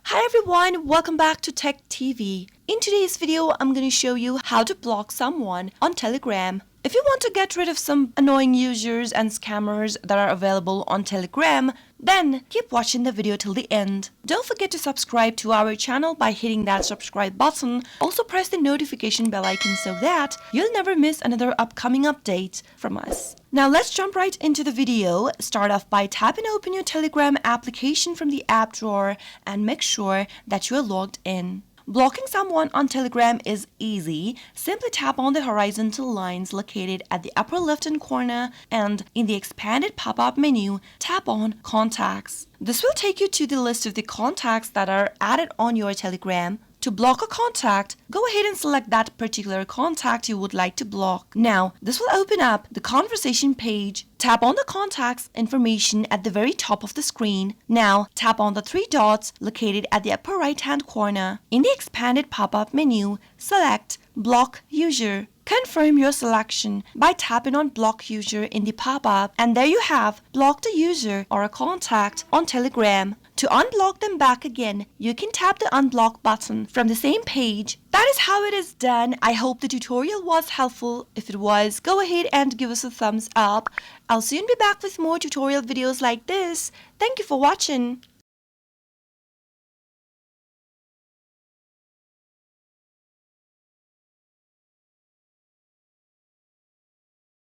Hi everyone, welcome back to Tech TV. In today's video, I'm going to show you how to block someone on Telegram. If you want to get rid of some annoying users and scammers that are available on Telegram, then keep watching the video till the end. Don't forget to subscribe to our channel by hitting that subscribe button. Also press the notification bell icon so that you'll never miss another upcoming update from us. Now let's jump right into the video. Start off by tap and open your Telegram application from the app drawer and make sure that you're logged in. Blocking someone on Telegram is easy. Simply tap on the horizontal lines located at the upper left-hand corner and in the expanded pop-up menu, tap on Contacts. This will take you to the list of the contacts that are added on your Telegram. To block a contact, go ahead and select that particular contact you would like to block. Now, this will open up the conversation page. Tap on the contact's information at the very top of the screen. Now, tap on the three dots located at the upper right-hand corner. In the expanded pop-up menu, select Block User. Confirm your selection by tapping on Block User in the pop-up, and there you have blocked a user or a contact on Telegram. To unblock them back again, you can tap the unblock button from the same page. That is how it is done. I hope the tutorial was helpful. If it was, go ahead and give us a thumbs up. I'll soon be back with more tutorial videos like this. Thank you for watching.